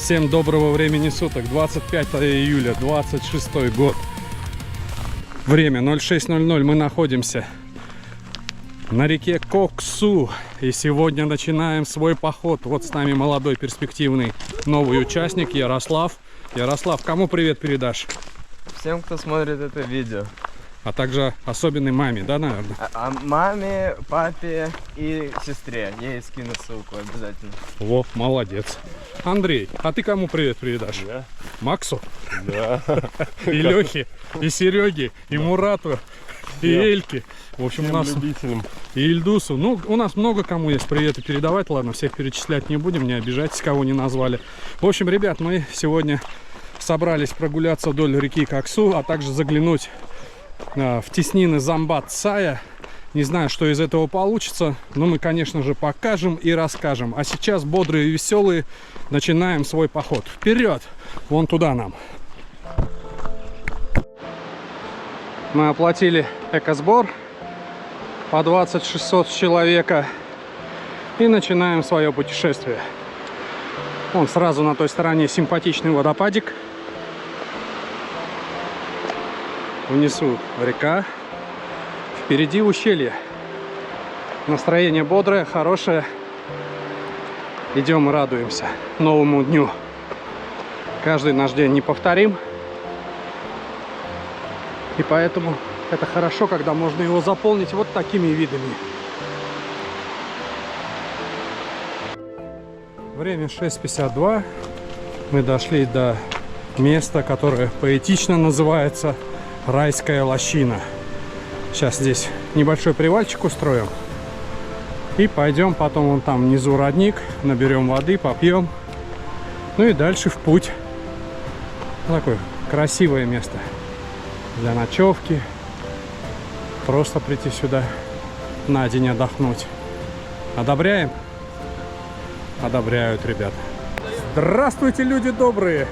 Всем доброго времени суток. 25 июля, 26 год. Время 06:00. Мы находимся на реке Коксу. И сегодня начинаем свой поход. Вот с нами молодой перспективный новый участник Ярослав. Ярослав, кому привет передашь? Всем, кто смотрит это видео. А также особенной маме, да, наверное? Маме, папе и сестре. Я ей скину ссылку обязательно. Во, молодец. Андрей, а ты кому привет передашь? Я? Максу? Да. И Лехе, и Сереге, и Мурату, и Эльке. В общем, у нас любителям. и Ильдусу. Ну, у нас много кому есть приветы передавать. Ладно, всех перечислять не будем, не обижайтесь, кого не назвали. В общем, ребят, мы сегодня собрались прогуляться вдоль реки Коксу, а также заглянуть в теснины Замбат-Сая. Не знаю, что из этого получится, но мы, конечно же, покажем и расскажем. А сейчас, бодрые и веселые, начинаем свой поход. Вперед! Вон туда нам. Мы оплатили экосбор по 2600 человека и начинаем свое путешествие. Вон сразу на той стороне симпатичный водопадик. Внизу река. Впереди ущелье. Настроение бодрое, хорошее. Идем и радуемся новому дню. Каждый наш день неповторим. И поэтому это хорошо, когда можно его заполнить вот такими видами. Время 6:52. Мы дошли до места, которое поэтично называется Райская лощина. Сейчас здесь небольшой привальчик устроим. И пойдем потом вон там внизу родник. Наберем воды, попьем. Ну и дальше в путь. Такое красивое место для ночевки. Просто прийти сюда на день отдохнуть. Одобряем? Одобряют, ребята. Здравствуйте, люди добрые!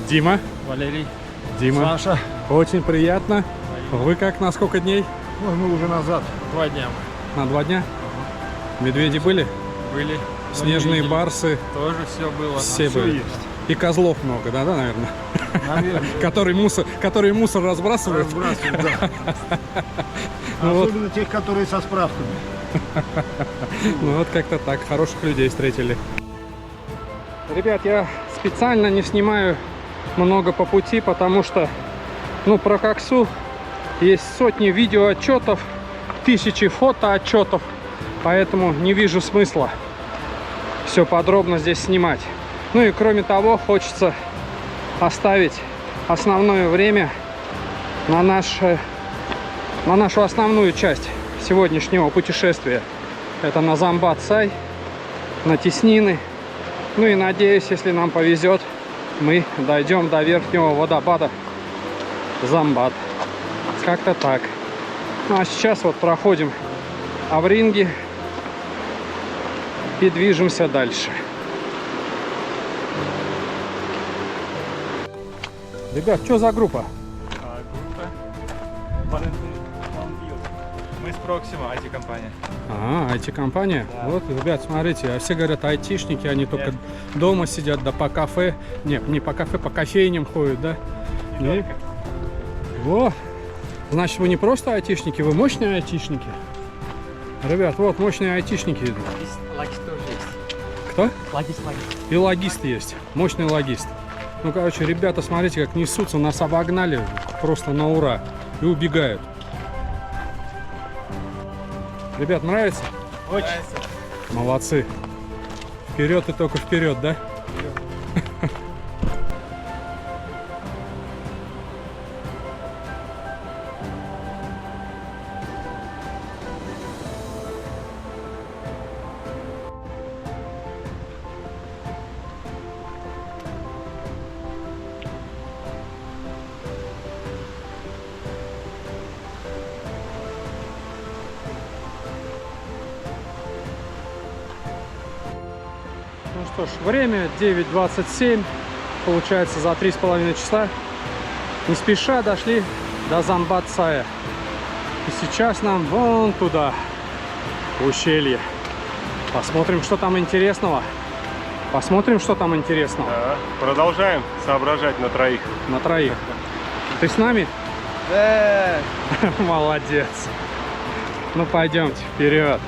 Дима. Валерий. Дима. Саша. Очень приятно. Вы как, на сколько дней? Ой, мы уже назад. 2 дня. На 2 дня? Медведи были? Были. Снежные барсы? Тоже все было. Все были. Есть. И козлов много, да, наверное? Наверное. Которые мусор разбрасывают. Разбрасывают, да. Особенно тех, которые со справками. Ну вот как-то так. Хороших людей встретили. Ребят, я специально не снимаю много по пути, потому что, про Коксу есть сотни видеоотчетов, тысячи фотоотчетов, поэтому не вижу смысла все подробно здесь снимать. Ну и кроме того, хочется оставить основное время на нашу основную часть сегодняшнего путешествия. Это на Замбат-Сай, на теснины. Ну и надеюсь, если нам повезет, мы дойдем до верхнего водопада Замбат. Как-то так. Ну а сейчас вот проходим Авринги и движемся дальше. Ребят, что за группа? Группа Мы с Proxima, IT-компания. Ага, IT-компания. Да. Вот, ребят, смотрите, а все говорят айтишники, они только дома сидят, да по кафе. Нет, не по кафе, по кофейням ходят, да? Не только. Во! Значит, вы не просто айтишники, вы мощные айтишники. Ребят, вот мощные айтишники идут. Логист тоже есть. Кто? Логист. И логист есть. Мощный логист. Ну, короче, ребята, смотрите, как несутся, нас обогнали просто на ура. И убегают. Ребят, нравится? Очень. Молодцы. Вперед и только вперед, да? Ну что ж, время 9:27, получается за 3,5 часа. Не спеша дошли до Замбат-Сая. И сейчас нам вон туда, в ущелье. Посмотрим, что там интересного. Посмотрим, что там интересного. Да, продолжаем соображать на троих. На троих. Ты с нами? Да. Молодец. Ну, пойдемте вперед.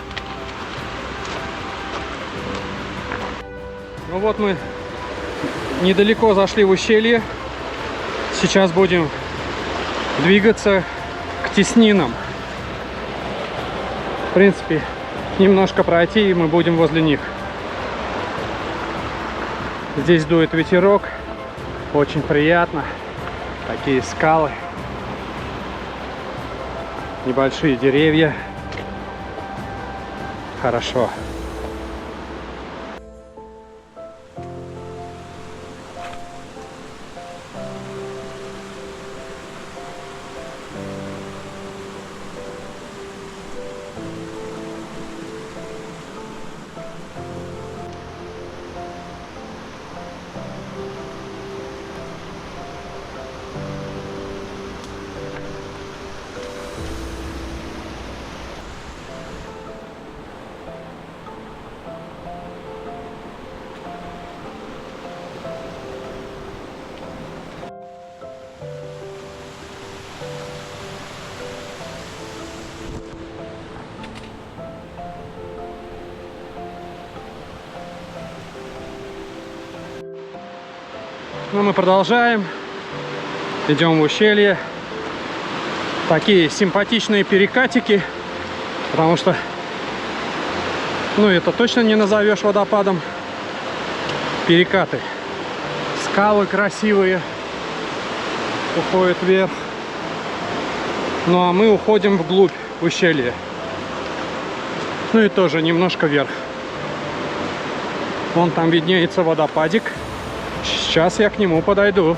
Ну вот мы недалеко зашли в ущелье. Сейчас будем двигаться к теснинам. В принципе, немножко пройти, и мы будем возле них. Здесь дует ветерок. Очень приятно. Такие скалы. Небольшие деревья. Хорошо. Ну, мы продолжаем. Идем в ущелье. Такие симпатичные перекатики. Потому что, ну, это точно не назовешь водопадом. Перекаты. Скалы красивые. Уходят вверх. Ну, а мы уходим вглубь ущелья. Ну и тоже немножко вверх. Вон там виднеется водопадик. Сейчас я к нему подойду.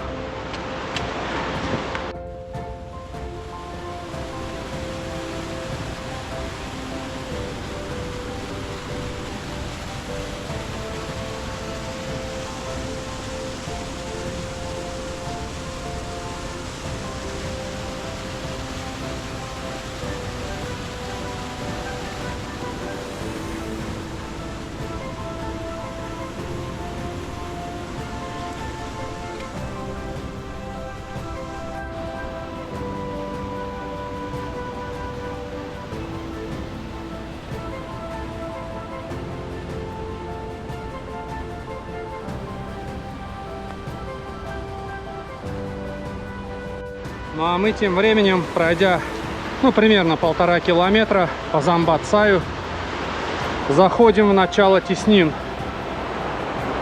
Ну а мы тем временем, пройдя, ну, примерно 1,5 километра по Замбацаю, заходим в начало теснин.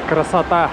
Красота!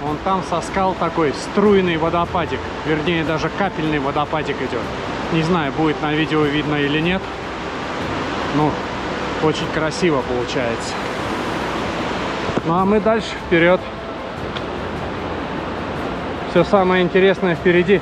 Вон там со скал такой струйный водопадик. Вернее, даже капельный водопадик идет. Не знаю, будет на видео видно или нет. Ну, очень красиво получается. Ну а мы дальше вперед. Все самое интересное впереди.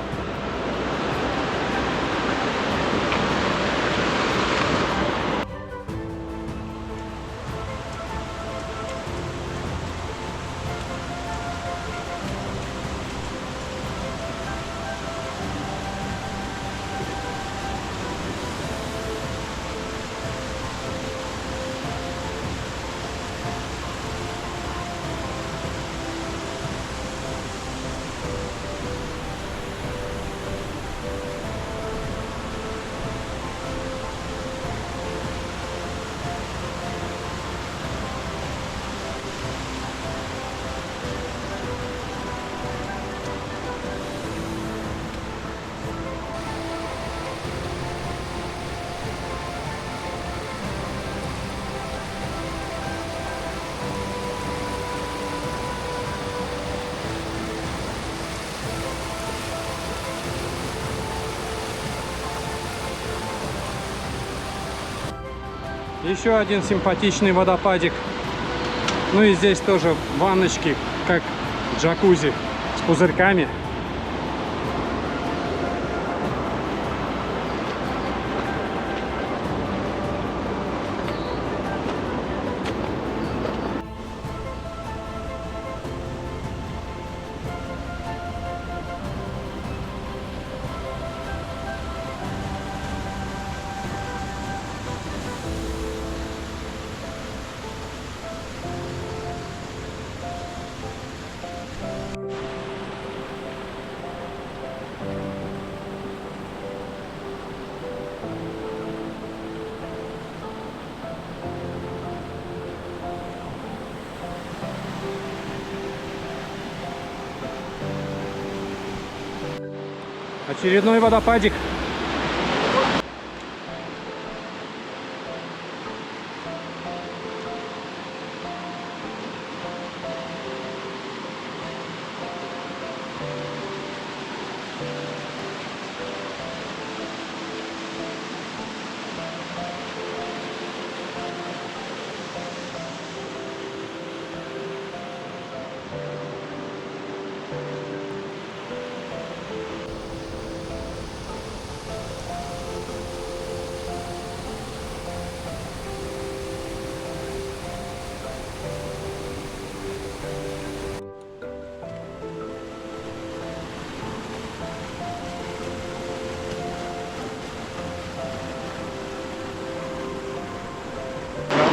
Еще один симпатичный водопадик. Ну и здесь тоже ванночки, как джакузи с пузырьками. Очередной водопадик.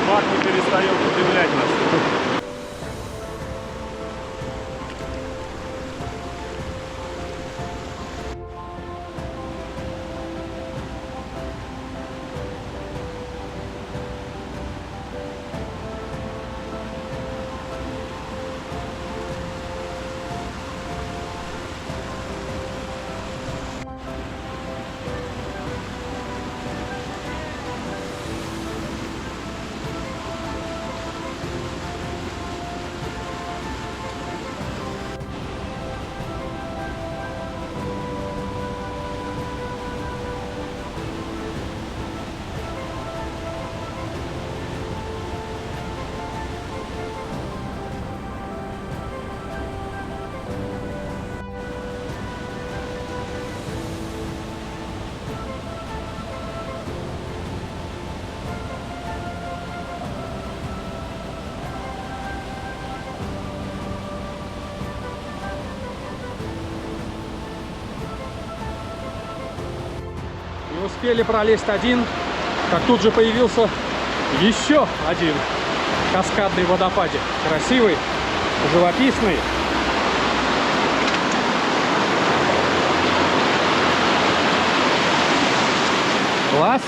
Бак не перестает удивлять нас. Не успели пролезть один, как тут же появился еще один каскадный водопадик. Красивый, живописный. Класс!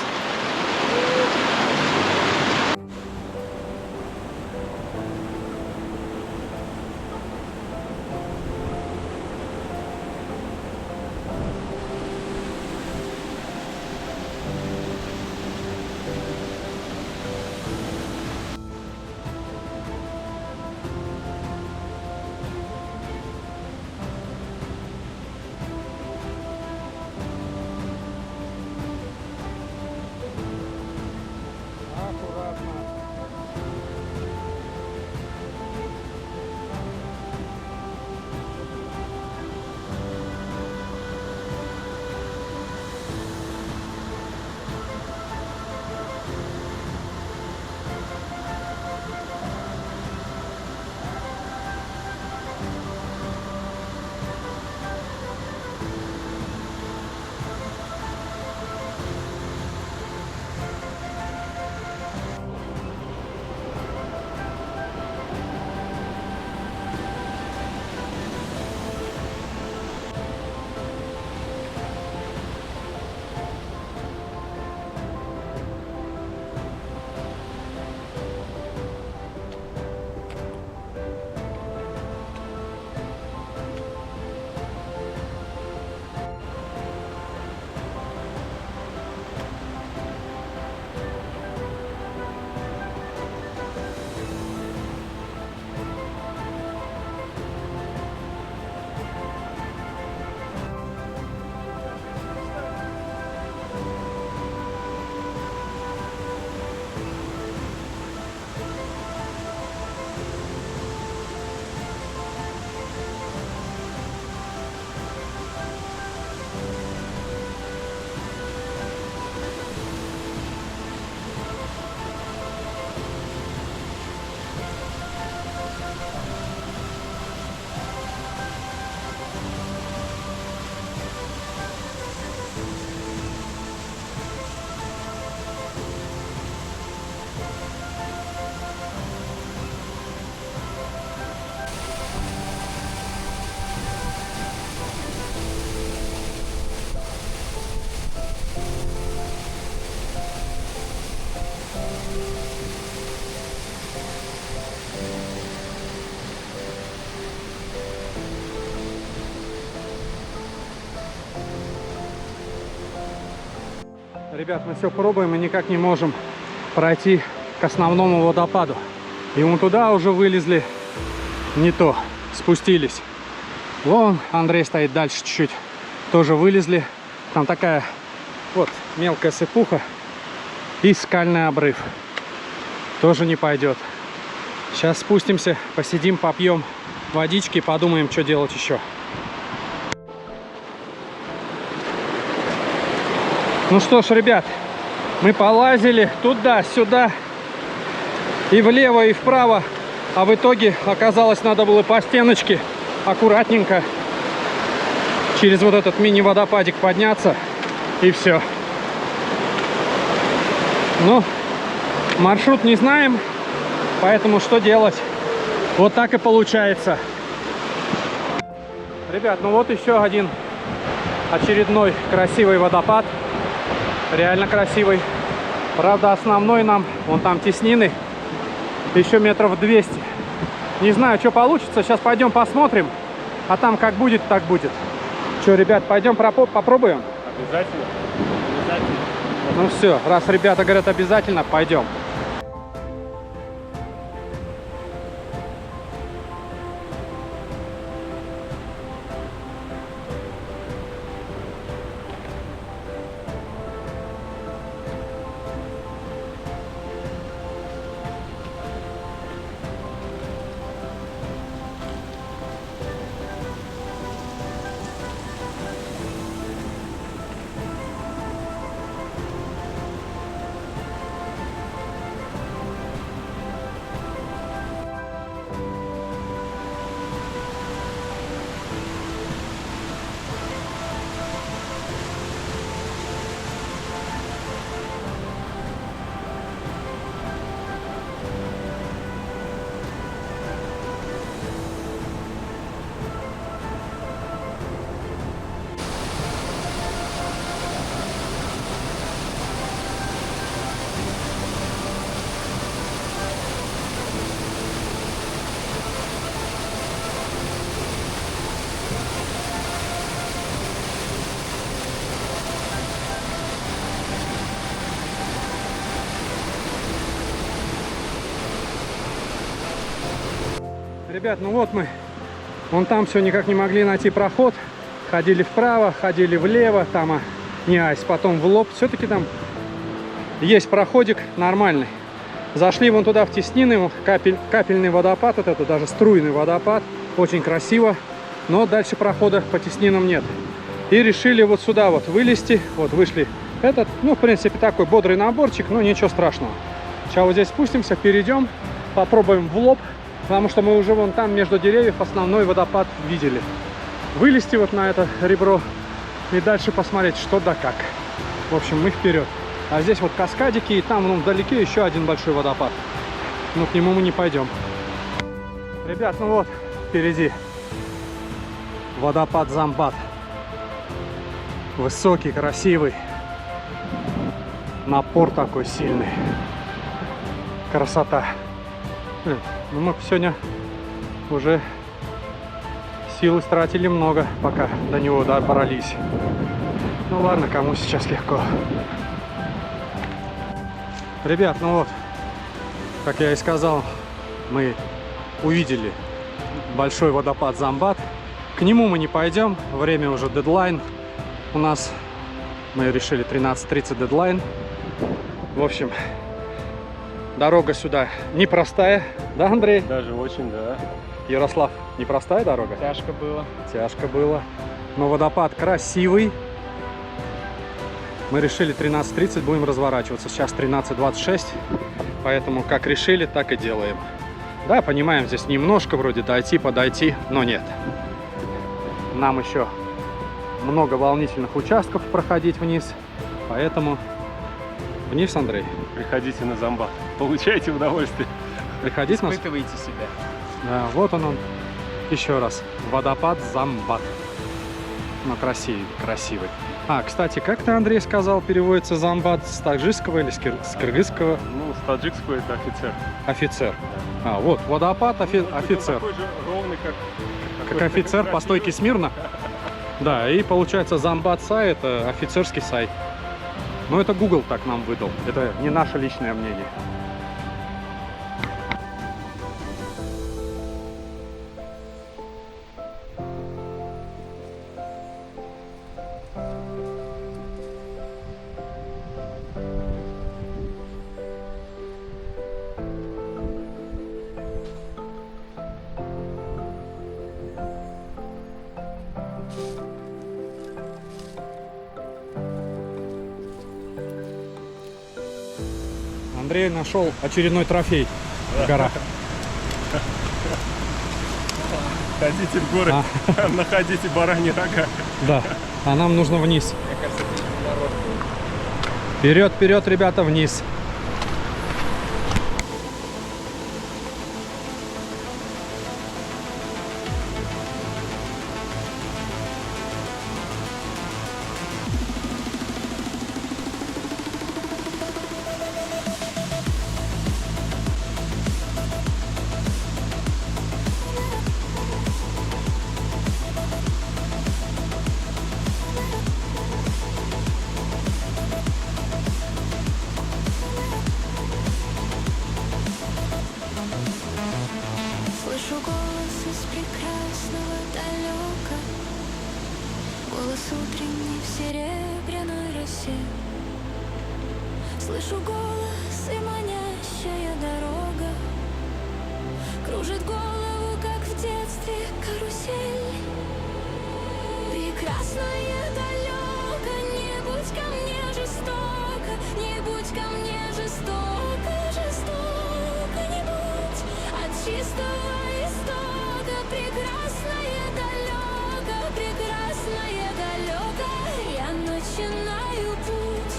Ребят, мы все пробуем и никак не можем пройти к основному водопаду. И вон туда уже вылезли не то, спустились. Вон Андрей стоит дальше чуть-чуть, тоже вылезли. Там такая вот мелкая сыпуха и скальный обрыв. Тоже не пойдет. Сейчас спустимся, посидим, попьем водички и подумаем, что делать еще. Ну что ж, ребят, мы полазили туда-сюда, и влево, и вправо. А в итоге оказалось, надо было по стеночке аккуратненько через вот этот мини-водопадик подняться. И все. Ну, маршрут не знаем, поэтому что делать? Вот так и получается. Ребят, ну вот еще один очередной красивый водопад. Реально красивый. Правда, основной нам, вон там теснины, еще метров 200. Не знаю, что получится. Сейчас пойдем посмотрим. А там как будет, так будет. Что, ребят, пойдем попробуем? Обязательно. Обязательно. Ну все, раз ребята говорят обязательно, пойдем. Ребят, ну вот мы, вон там все никак не могли найти проход. Ходили вправо, ходили влево, там не айс, потом в лоб. Все-таки там есть проходик нормальный. Зашли вон туда в теснины, капельный водопад, вот это даже струйный водопад. Очень красиво, но дальше прохода по теснинам нет. И решили вот сюда вот вылезти. Вот вышли этот, ну в принципе такой бодрый наборчик, но ничего страшного. Сейчас вот здесь спустимся, перейдем, попробуем в лоб. Потому что мы уже вон там между деревьев основной водопад видели. Вылезти вот на это ребро и дальше посмотреть, что да как. В общем, мы вперед. А здесь вот каскадики, и там ну, вдалеке еще один большой водопад. Но к нему мы не пойдем. Ребят, ну вот впереди водопад Замбат. Высокий, красивый. Напор такой сильный. Красота. Ну, мы сегодня уже сил истратили много, пока до него добрались. Ну ладно, кому сейчас легко. Ребят, ну вот, как я и сказал, мы увидели большой водопад Замбат. К нему мы не пойдем, время уже дедлайн. У нас, мы решили 13:30 дедлайн. В общем, дорога сюда непростая, да, Андрей? Даже очень, да. Ярослав, непростая дорога? Тяжко было. Тяжко было. Но водопад красивый. Мы решили 13:30 будем разворачиваться. Сейчас 13:26. Поэтому как решили, так и делаем. Да, понимаем, здесь немножко вроде дойти, подойти, но нет. Нам еще много волнительных участков проходить вниз. Поэтому вниз, Андрей. Приходите на Замбат. Получайте удовольствие. Приходить нас. Испытывайте себя. Да, вот он. Еще раз. Водопад Замбат. Но красивый. А, кстати, как ты, Андрей, сказал, переводится Замбат с таджикского или с кыргызского? Ну, с таджикского это офицер. Офицер. А, вот, водопад офицер. Такой же ровный, Как офицер по стойке смирно. Да, и получается Замбат сай это офицерский сай. Но это Google так нам выдал. Это не наше личное мнение. Андрей нашел очередной трофей в горах. Ходите в горы, находите бараньи рога. Да, а нам нужно вниз. Вперед, вперед, ребята, вниз. Слышу голос из прекрасного далека, голос утренний в серебряной росе. Слышу голос и манящая дорога кружит голову, как в детстве карусель. Прекрасное далеко, не будь ко мне жестоко, не будь ко мне жестоко, жестоко не будь от чистого истока. Прекрасное далеко, я начинаю путь.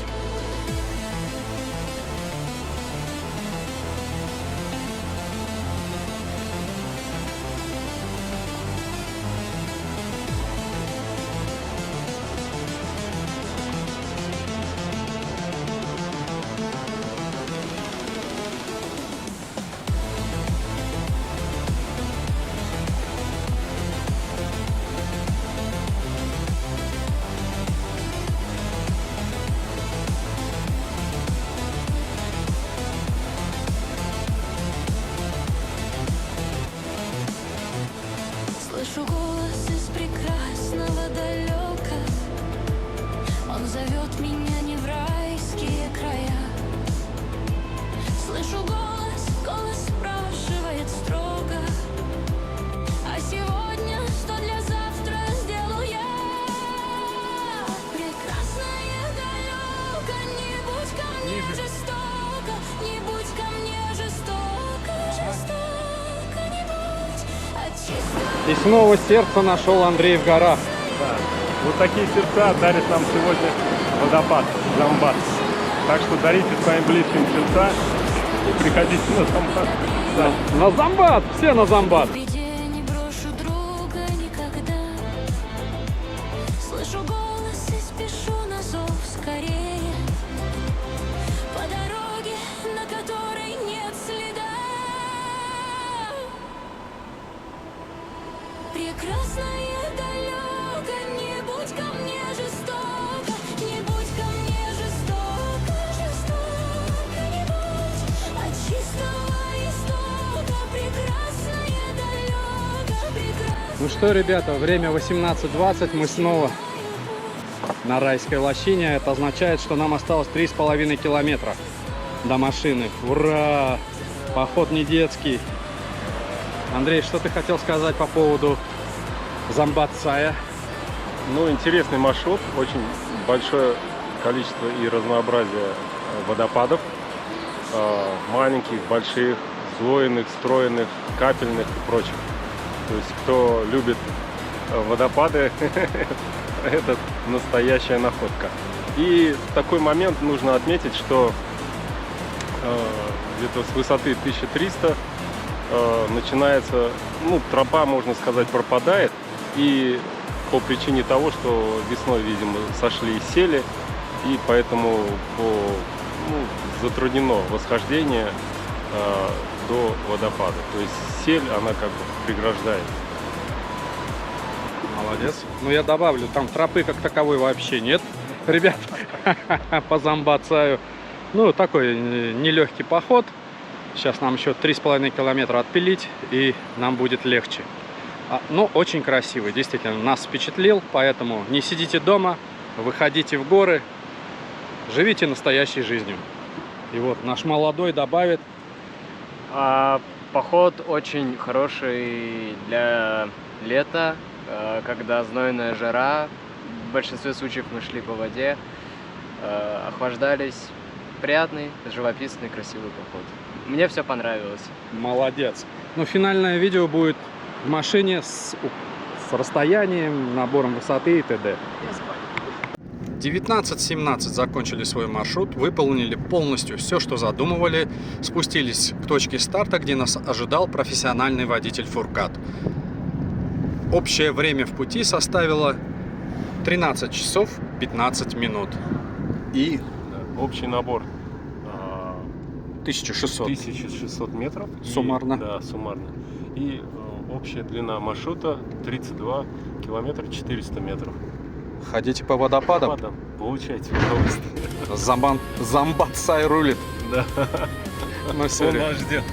Слышу голос из прекрасного далека, он зовет меня не в райские края. Слышу голос, голос спрашивает строго: а сегодня что для завтра сделаю я? Прекрасное далеко, не будь ко мне жестоко, не будь ко мне жестоко, жестоко не будь от чистого. И снова сердце нашел Андрей в горах. Да. Вот такие сердца дарит нам сегодня водопад Замбат. Так что дарите своим близким сердца и приходите на Замбат. Да. На Замбат! Все на Замбат! В беде не брошу друга никогда. Слышу голос и спешу на зов скорее, по дороге, на которой нет следа. Прекрасное далеко, не будь ко мне жестоко, не будь ко мне жестоко, жестоко не будь от чистого истока. Прекрасное далеко, прекрасное. Ну что, ребята, время 18:20, мы снова на райской лощине. Это означает, что нам осталось 3,5 километра до машины. Ура! Поход не детский. Андрей, что ты хотел сказать по поводу Замбат-Сая? Ну, интересный маршрут, очень большое количество и разнообразие водопадов. Маленьких, больших, сдвоенных, стройных, капельных и прочих. То есть, кто любит водопады, это настоящая находка. И в такой момент нужно отметить, что где-то с высоты 1300 начинается, ну, тропа, можно сказать, пропадает. И по причине того, что весной, видимо, сошли сели, и поэтому затруднено восхождение до водопада. То есть сель, она как бы преграждает. Молодец. Ну, я добавлю, там тропы как таковой вообще нет. ребят, по Замбацаю. Ну, такой нелегкий поход. Сейчас нам еще 3,5 километра отпилить, и нам будет легче. Но очень красивый, действительно, нас впечатлил. Поэтому не сидите дома, выходите в горы, живите настоящей жизнью. И вот наш молодой добавит. Поход очень хороший для лета, когда знойная жара. В большинстве случаев мы шли по воде, охлаждались. Приятный, живописный, красивый поход. Мне все понравилось. Молодец. Но финальное видео будет в машине с расстоянием, набором высоты и т.д. 19:17 закончили свой маршрут, выполнили полностью все, что задумывали, спустились к точке старта, где нас ожидал профессиональный водитель Фуркат. Общее время в пути составило 13 часов 15 минут. И Общий набор 1600. 1600 метров. Суммарно. Да, суммарно. И общая длина маршрута 32 километра 400 метров. Ходите по водопадам. Ладно, получайте удовольствие. Замбацай рулит. Да. Ну все, Он вас ждет.